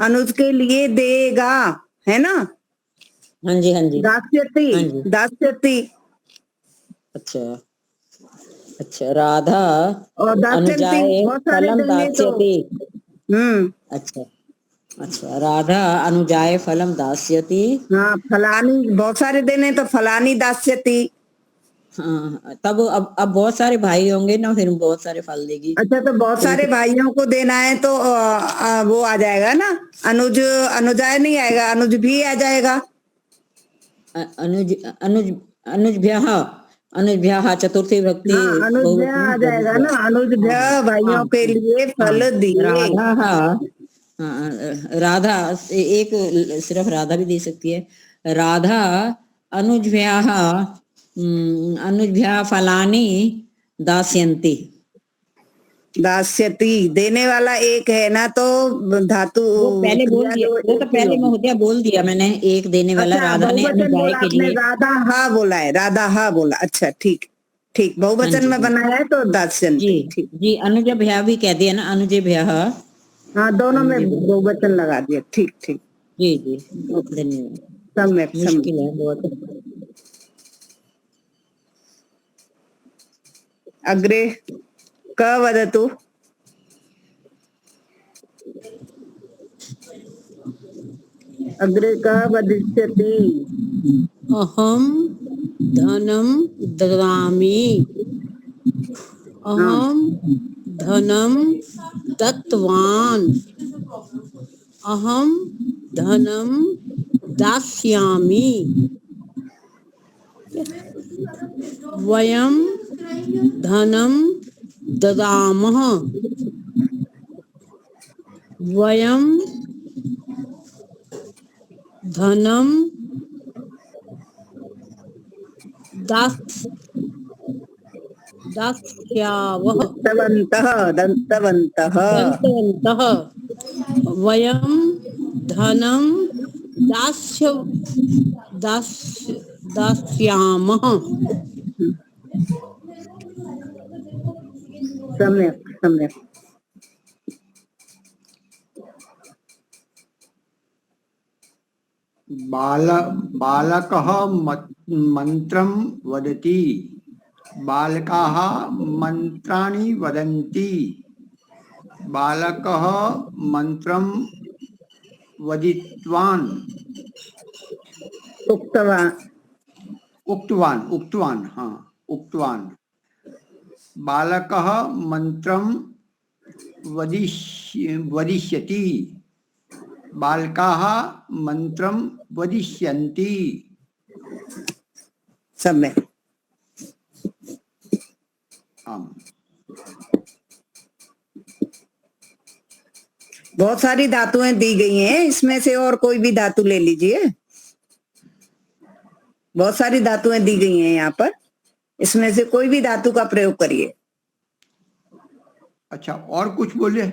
Speaker 1: अनुज के लिए देगा, है ना।
Speaker 4: हाँ जी, हाँ जी,
Speaker 1: दास्यति,
Speaker 4: हाँ जी।
Speaker 1: दास्यति।
Speaker 4: अच्छा, अच्छा, राधा
Speaker 1: और दास्यति
Speaker 4: अनुजाए
Speaker 1: बहुत सारे
Speaker 4: फलम
Speaker 1: देंगे तो
Speaker 4: दास्यति।
Speaker 1: हम्म।
Speaker 4: अच्छा, अच्छा, राधा अनुजाए फलम दास्यति।
Speaker 1: हाँ, फलानी बहुत सारे देने तो फलानी दास्यति।
Speaker 4: हाँ, तब अब बहुत सारे भाई होंगे ना, फिर बहुत सारे फल देगी।
Speaker 1: अच्छा, तो बहुत
Speaker 4: फिर
Speaker 1: सारे भाइयों को देना है तो वो आ जाएगा ना, अनुज, अनुजाय नहीं आएगा, अनुज भी आ जाएगा।
Speaker 4: अनुज अनुज अनुजभ्यः, अनुजभ्यः चतुर्थी भक्ति
Speaker 1: हाँ, अनुज
Speaker 4: बहुवचन
Speaker 1: आ जाएगा
Speaker 4: बहुव्रीहि।
Speaker 1: ना, अनुज
Speaker 4: हाँ,
Speaker 1: भाइयों
Speaker 4: हाँ,
Speaker 1: के
Speaker 4: हाँ,
Speaker 1: लिए
Speaker 4: हाँ,
Speaker 1: फल दिए।
Speaker 4: राधा, हाँ, राधा, एक सिर्फ राधा भी दे सकती है। राधा अनुजभ्यः अनुजभ्यः फलानि दास्यन्ति।
Speaker 1: दास्यति देने वाला एक है ना, तो धातु
Speaker 4: वो पहले बोल
Speaker 1: क्रिया
Speaker 4: दिया,
Speaker 1: जो
Speaker 4: वो तो
Speaker 1: एक ही
Speaker 4: पहले
Speaker 1: होगी।
Speaker 4: महोदया बोल दिया मैंने, एक देने वाला
Speaker 1: अच्छा,
Speaker 4: राधा ने
Speaker 1: बहुवचन
Speaker 4: अनुजाए
Speaker 1: बोला
Speaker 4: के
Speaker 1: आपने,
Speaker 4: लिए।
Speaker 1: राधा हा बोला है, राधा हा बोला। अच्छा, ठीक ठीक,
Speaker 4: हाँ
Speaker 1: बहुवचन
Speaker 4: जी,
Speaker 1: में
Speaker 4: हाँ जी,
Speaker 1: बनाया है तो
Speaker 4: जी,
Speaker 1: दास्यन्ति, ठीक।
Speaker 4: जी, अनुजभ्यः भी कह दिया ना, अनुजभ्यः,
Speaker 1: हाँ, दोनों में
Speaker 4: अनुजभ्यः।
Speaker 1: बहुवचन लगा दिया, ठीक ठीक।
Speaker 4: जी, जी, धन्यवाद।
Speaker 1: सम्यक सम्यक।
Speaker 4: मुश्किल है बहुत।
Speaker 1: अग्रे क वदतु। अग्रे क वदिष्यति।
Speaker 5: अहम धनम ददामि,
Speaker 1: हाँ,
Speaker 5: अहम धनम दत्तवान, अहम धनम दास्यामि, वयम धनम ददामः, वयम धनम दास दास्यावः,
Speaker 1: दत्तवन्तः, दत्तवन्तः।
Speaker 5: दन्तवन्तः, वयम धनम दास्य दास्य दास्यामः।
Speaker 1: सम्यक सम्यक।
Speaker 2: बालकः मन्त्रं वदति, बालकाः मन्त्राणि वदन्ति, बालकः मन्त्रं वदित्वान्,
Speaker 1: उक्तवान्,
Speaker 2: उक्तवान्, हाँ उक्तवान्, बालकः मन्त्रं वदिष्यति, बालकाः मन्त्रं वदिष्यन्ति।
Speaker 1: सब में
Speaker 2: आम।
Speaker 1: बहुत सारी धातुएं दी गई हैं, इसमें से और कोई भी धातु ले लीजिए। बहुत सारी धातुएं दी गई हैं यहाँ पर, इसमें से कोई भी धातु का प्रयोग करिए।
Speaker 2: अच्छा, और कुछ बोले?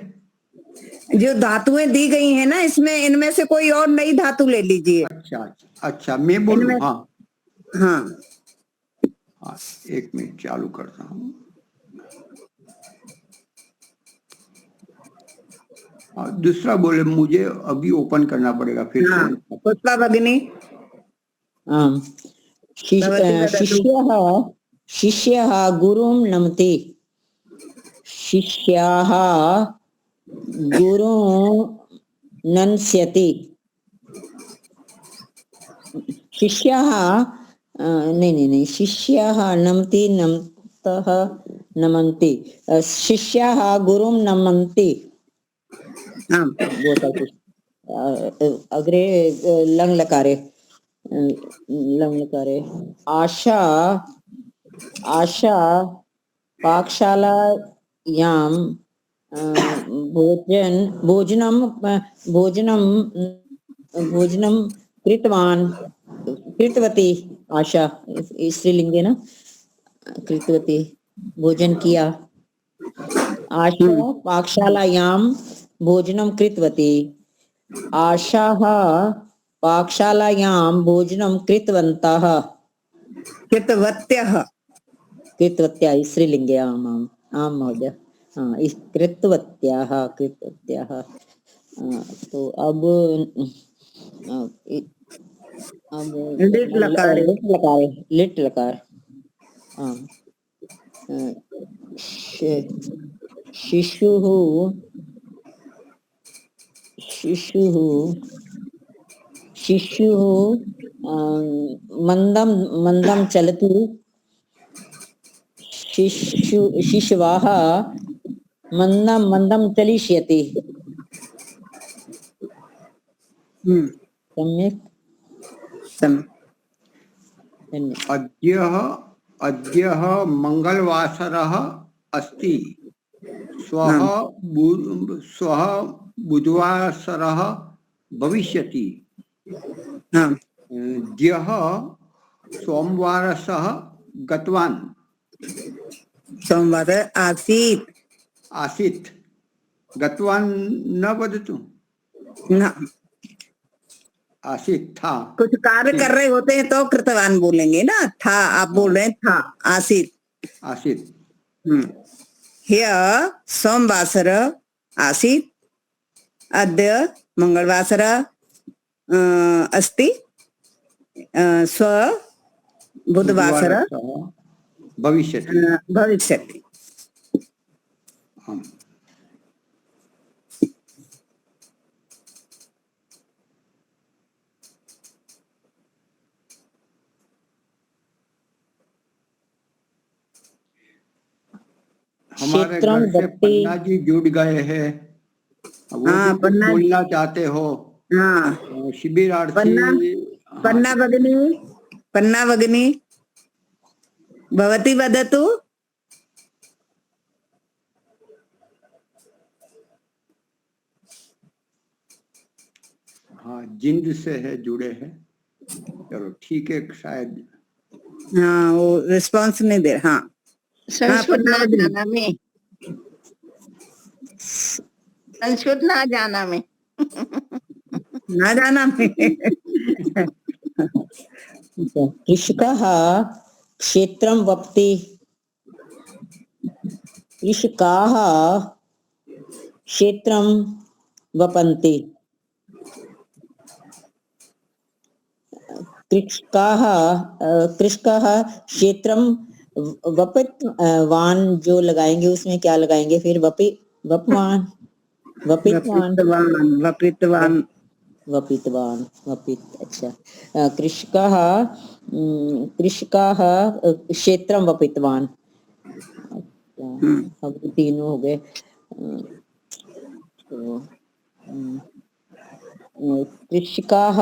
Speaker 1: जो धातुएं दी गई हैं ना, इसमें इनमें से कोई और नई धातु ले लीजिए।
Speaker 2: अच्छा, मैं बोलूं?
Speaker 1: इनमें-
Speaker 2: हाँ
Speaker 1: हाँ,
Speaker 2: हाँ, एक मिनट चालू करता हूँ। दूसरा बोले, मुझे अभी ओपन करना पड़ेगा फिर
Speaker 1: हाँ,
Speaker 2: से।
Speaker 1: पुष्पा भगिनी।
Speaker 4: आम् शिष्यः गुरुं नमति, शिष्याः गुरुं नन्स्यति, शिष्याः नहीं शिष्याः नमति नमतः नमन्ति, शिष्याः गुरुं नमन्ति।
Speaker 1: हाँ,
Speaker 4: अग्रे लङ् लकारे आशा पाकशालायां भोजनं कृतवती, आशा स्त्रीलिंगे ना, कृतवती भोजन किया, आशा पाकशालायां भोजनं कृतवती, आशाः पाकशालायां भोजनं कृतवन्तः,
Speaker 1: कृतवत्यः,
Speaker 4: स्त्रीलिंगे। आम् महोदय, कृतवत्याः। तो अब लिट् लकार शिशुः मंदं चलति, शिशवः मंदं चलिष्यति। सम्यक्।
Speaker 2: अद्य मंगलवासरः अस्ति, श्वः बुधवासरः भविष्यति, ह्यः सोमवासरः गतवान्,
Speaker 1: सोमवार आसीत्,
Speaker 2: गतवान् न वदतु,
Speaker 1: न,
Speaker 2: आसीत् था।
Speaker 1: कुछ कार्य कर रहे होते हैं तो कृतवान बोलेंगे ना, था आप बोल रहे हैं था, आसीत्। ह्य सोमवासर आसीत्, अद्य मंगलवासर अस्ति, श्व बुधवासर भविष्यति।
Speaker 2: हमारे घर से पन्ना जी जुड़ गए हैं, वो भी बोलना चाहते हो? हाँ, शिबिरार्थी
Speaker 1: पन्ना भगिनी भवती वदतु।
Speaker 2: हाँ, जिंद से है, जुड़े हैं। चलो ठीक है, शायद।
Speaker 1: हाँ, वो रिस्पांस नहीं दे। हाँ,
Speaker 6: संस्कृत ना जाना में
Speaker 4: कृषकः क्षेत्रं वप्ति, कृषकाः क्षेत्रं वपन्ति, कृषकाः क्षेत्रम वपितवान जो लगाएंगे उसमें क्या लगाएंगे फिर? वपवान वपितवान
Speaker 1: वपितवान
Speaker 4: अच्छा। कृषकाः क्षेत्रम वपितवान। अच्छा, अब तीनों हो गए। तो कृषकाः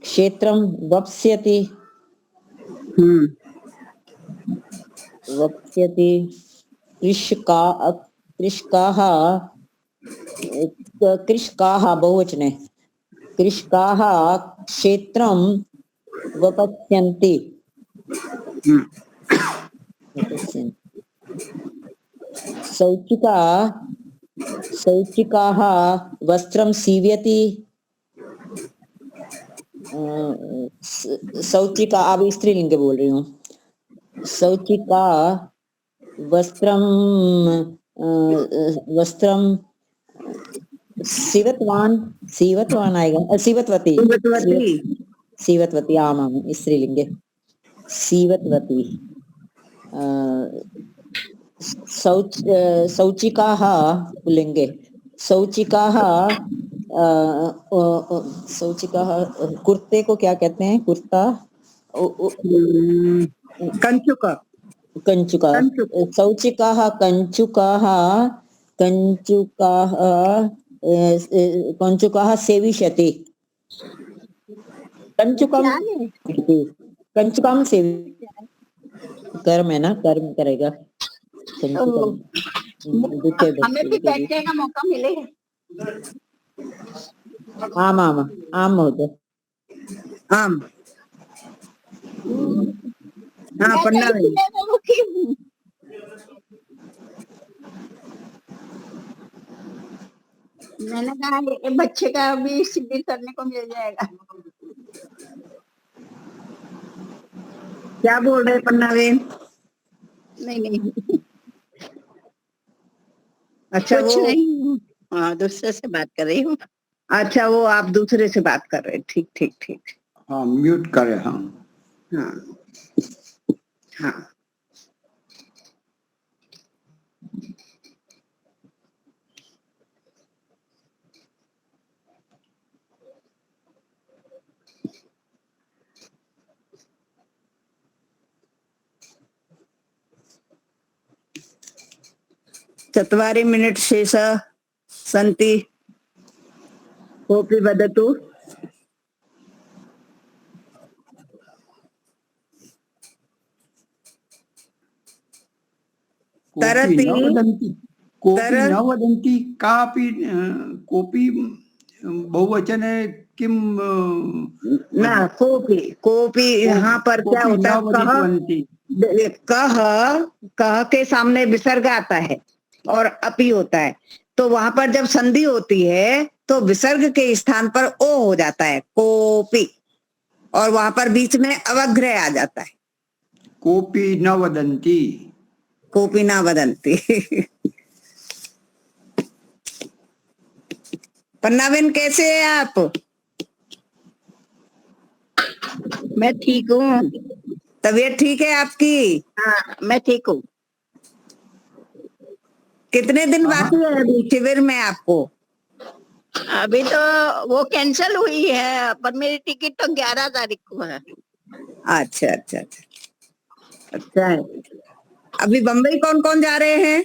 Speaker 4: क्षेत्रम वप्स्यति कृषकाः बहुवचने कृषकाः क्षेत्रम वपस्यन्ति शौचिकाः वस्त्रम सीव्यति। शौचिका, अब स्त्रीलिंग बोल रही हूँ। शौचिका वस्त्रम सीवतवान आएगा। सीवतवती आम स्त्रीलिंगे सीवतवती। शौचिकाः पुल्लिंगे शौचिकाः कुर्ते को क्या कहते हैं? कुर्ता कंचुका। शौचिकाः कंचुकाः सेविष्यति। कंचुकम से कर्म है ना, कर्म करेगा।
Speaker 6: हमें भी बैठने का मौका मिलेगा।
Speaker 4: आम महोदय।
Speaker 1: आम। हाँ, पन्ना में
Speaker 6: मैंने कहा ये बच्चे का भी शिविर करने को मिल जाएगा।
Speaker 1: क्या बोल रहे पन्ना बेन?
Speaker 6: नहीं
Speaker 1: अच्छा,
Speaker 6: कुछ
Speaker 1: वो
Speaker 6: नहीं। हाँ, दूसरे से बात कर रही हूँ।
Speaker 1: अच्छा, वो आप दूसरे से बात कर रहे। ठीक।
Speaker 2: हाँ, म्यूट करे। हाँ
Speaker 1: हाँ। चत्वारि मिनिट शेष सन्ति कोऽपि वदतु। तरति
Speaker 2: कोपी न वदन्ति कापि कोपी बहुवचने किम
Speaker 1: ना कोपी यहाँ पर क्या होता है? कह के सामने विसर्ग आता है और अपी होता है, तो वहां पर जब संधि होती है तो विसर्ग के स्थान पर ओ हो जाता है कोपी, और वहां पर बीच में अवग्रह आ जाता है।
Speaker 2: कोपी न वदन्ति।
Speaker 1: कोपी न वदन्ति। पन्नाबेन कैसे है आप?
Speaker 6: मैं ठीक हूँ।
Speaker 1: तबीयत ठीक है आपकी?
Speaker 6: हाँ, मैं ठीक हूँ।
Speaker 1: कितने दिन बाकी है अभी शिविर में आपको?
Speaker 6: अभी तो वो कैंसिल हुई है, पर मेरी टिकट तो 11 तारीख को है।
Speaker 1: अच्छा है। अभी बम्बई कौन कौन जा रहे हैं?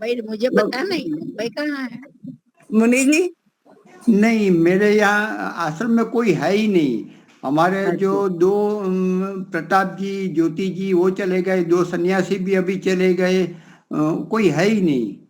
Speaker 6: भाई मुझे पता नहीं मुंबई कहाँ है।
Speaker 1: मुनि जी?
Speaker 2: नहीं, मेरे यहाँ आश्रम में कोई है ही नहीं। हमारे जो दो प्रताप जी, ज्योति जी वो चले गए, दो सन्यासी भी अभी चले गए, कोई है ही नहीं।